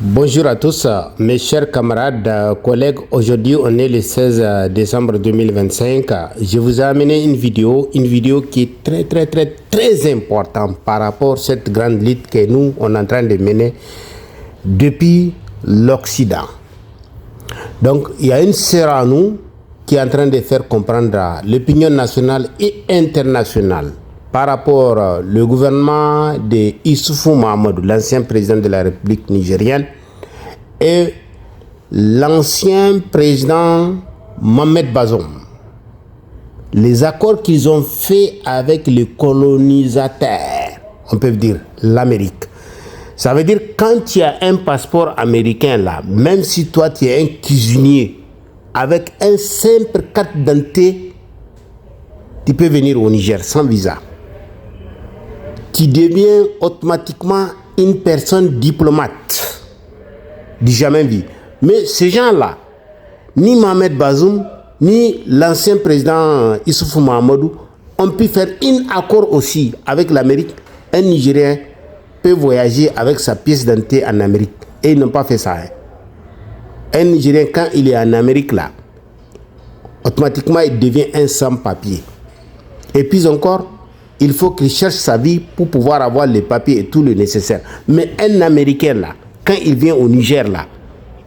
Bonjour à tous, mes chers camarades, collègues. Aujourd'hui, on est le 16 décembre 2025. Je vous ai amené une vidéo qui est très importante par rapport à cette grande lutte que nous, on est en train de mener depuis l'Occident. Donc, il y a une sœur à nous qui est en train de faire comprendre l'opinion nationale et internationale par rapport au gouvernement de Issoufou Mahamadou, l'ancien président de la République nigérienne, et l'ancien président Mohamed Bazoum. Les accords qu'ils ont faits avec les colonisateurs, on peut dire l'Amérique. Ça veut dire quand tu as un passeport américain là, même si toi tu es un cuisinier, avec un simple carte d'identité, tu peux venir au Niger sans visa. Tu deviens automatiquement une personne diplomate du jamais vu. Mais ces gens-là, ni Mohamed Bazoum, ni l'ancien président Issoufou Mahamadou, ont pu faire un accord aussi avec l'Amérique. Un Nigérien peut voyager avec sa pièce d'identité en Amérique. Et ils n'ont pas fait ça. Un Nigérien, quand il est en Amérique, là, automatiquement, il devient un sans-papier. Et puis encore, il faut qu'il cherche sa vie pour pouvoir avoir les papiers et tout le nécessaire. Mais un Américain, là, quand il vient au Niger, là,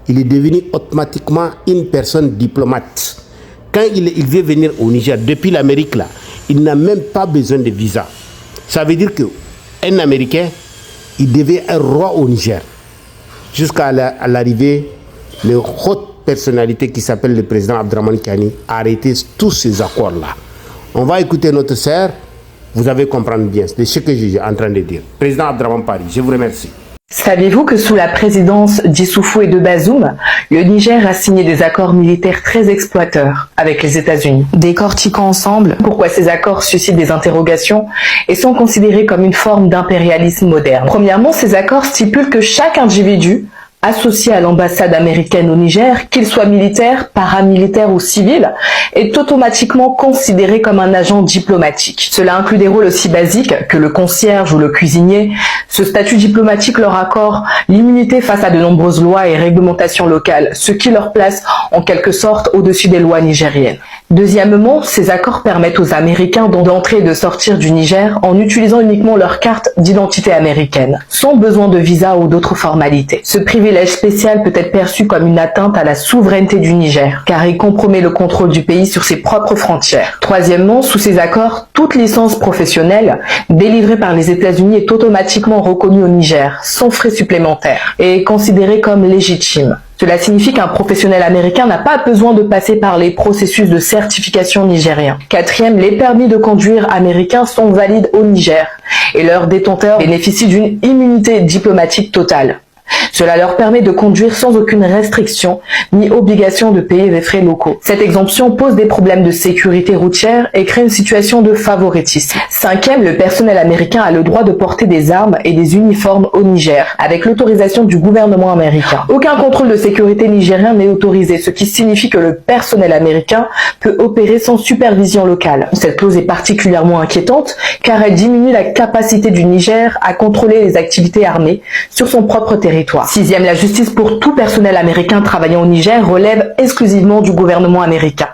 il est devenu automatiquement une personne diplomate. Quand il veut venir au Niger, depuis l'Amérique, là, il n'a même pas besoin de visa. Ça veut dire qu'un Américain, il devient un roi au Niger. Jusqu'à l'arrivée, les hautes personnalités qui s'appellent le président Abdraman Tiani a arrêté tous ces accords-là. On va écouter notre sœur. Vous allez comprendre bien ce que je suis en train de dire. Président Abdraman Paris, je vous remercie. Saviez-vous que sous la présidence d'Issoufou et de Bazoum, le Niger a signé des accords militaires très exploiteurs avec les États-Unis? Décortiquons ensemble pourquoi ces accords suscitent des interrogations et sont considérés comme une forme d'impérialisme moderne. Premièrement, ces accords stipulent que chaque individu associé à l'ambassade américaine au Niger, qu'il soit militaire, paramilitaire ou civil, est automatiquement considéré comme un agent diplomatique. Cela inclut des rôles aussi basiques que le concierge ou le cuisinier. Ce statut diplomatique leur accorde l'immunité face à de nombreuses lois et réglementations locales, ce qui leur place en quelque sorte au-dessus des lois nigériennes. Deuxièmement, ces accords permettent aux Américains d'entrer et de sortir du Niger en utilisant uniquement leur carte d'identité américaine, sans besoin de visa ou d'autres formalités. Ce privilège spécial peut être perçu comme une atteinte à la souveraineté du Niger, car il compromet le contrôle du pays sur ses propres frontières. Troisièmement, sous ces accords, toute licence professionnelle délivrée par les États-Unis est automatiquement reconnue au Niger, sans frais supplémentaires, et est considérée comme légitime. Cela signifie qu'un professionnel américain n'a pas besoin de passer par les processus de certification nigériens. Quatrième, les permis de conduire américains sont valides au Niger et leurs détenteurs bénéficient d'une immunité diplomatique totale. Cela leur permet de conduire sans aucune restriction ni obligation de payer des frais locaux. Cette exemption pose des problèmes de sécurité routière et crée une situation de favoritisme. Cinquième, le personnel américain a le droit de porter des armes et des uniformes au Niger, avec l'autorisation du gouvernement américain. Aucun contrôle de sécurité nigérien n'est autorisé, ce qui signifie que le personnel américain peut opérer sans supervision locale. Cette clause est particulièrement inquiétante car elle diminue la capacité du Niger à contrôler les activités armées sur son propre territoire. Sixième, la justice pour tout personnel américain travaillant au Niger relève exclusivement du gouvernement américain,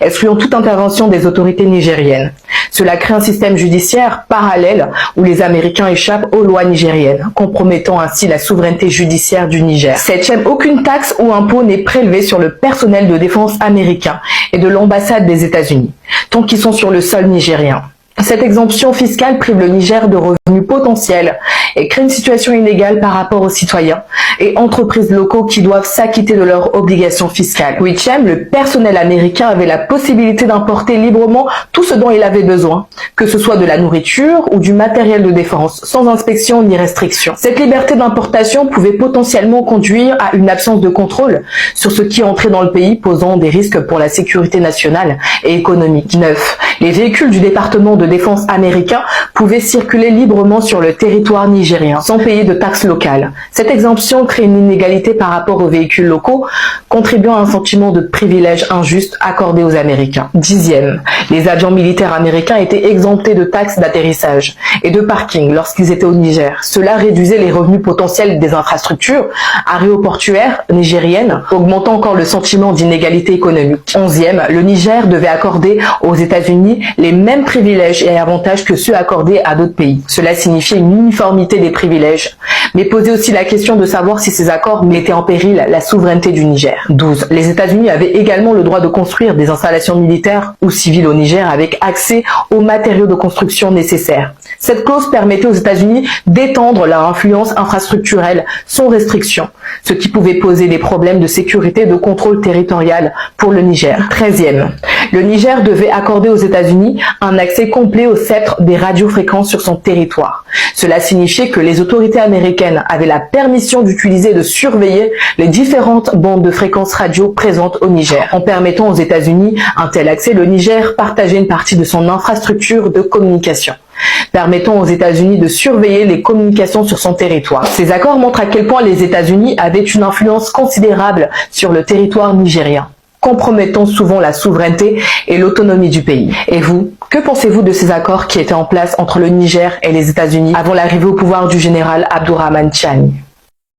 excluant toute intervention des autorités nigériennes. Cela crée un système judiciaire parallèle où les Américains échappent aux lois nigériennes, compromettant ainsi la souveraineté judiciaire du Niger. Septième, aucune taxe ou impôt n'est prélevé sur le personnel de défense américain et de l'ambassade des États-Unis, tant qu'ils sont sur le sol nigérien. Cette exemption fiscale prive le Niger de revenus potentiels et crée une situation inégale par rapport aux citoyens et entreprises locaux qui doivent s'acquitter de leurs obligations fiscales. Huitième, le personnel américain avait la possibilité d'importer librement tout ce dont il avait besoin, que ce soit de la nourriture ou du matériel de défense, sans inspection ni restriction. Cette liberté d'importation pouvait potentiellement conduire à une absence de contrôle sur ce qui entrait dans le pays, posant des risques pour la sécurité nationale et économique. 9. Les véhicules du département de défense américain pouvaient circuler librement sur le territoire nigérien, sans payer de taxes locales. Cette exemption donc créé une inégalité par rapport aux véhicules locaux, contribuant à un sentiment de privilège injuste accordé aux Américains. 10e, les avions militaires américains étaient exemptés de taxes d'atterrissage et de parking lorsqu'ils étaient au Niger. Cela réduisait les revenus potentiels des infrastructures aéroportuaires nigériennes, augmentant encore le sentiment d'inégalité économique. 11e, le Niger devait accorder aux États-Unis les mêmes privilèges et avantages que ceux accordés à d'autres pays. Cela signifiait une uniformité des privilèges, mais posait aussi la question de savoir si ces accords mettaient en péril la souveraineté du Niger. 12. Les États-Unis avaient également le droit de construire des installations militaires ou civiles au Niger avec accès aux matériaux de construction nécessaires. Cette clause permettait aux États-Unis d'étendre leur influence infrastructurelle sans restriction, ce qui pouvait poser des problèmes de sécurité et de contrôle territorial pour le Niger. 13e. Le Niger devait accorder aux États-Unis un accès complet au sceptre des radiofréquences sur son territoire. Cela signifiait que les autorités américaines avaient la permission d'utiliser et de surveiller les différentes bandes de fréquences radio présentes au Niger. En permettant aux États-Unis un tel accès, le Niger partageait une partie de son infrastructure de communication, permettant aux États-Unis de surveiller les communications sur son territoire. Ces accords montrent à quel point les États-Unis avaient une influence considérable sur le territoire nigérien, compromettant souvent la souveraineté et l'autonomie du pays. Et vous, que pensez-vous de ces accords qui étaient en place entre le Niger et les États-Unis avant l'arrivée au pouvoir du général Abdourahmane Tiani ?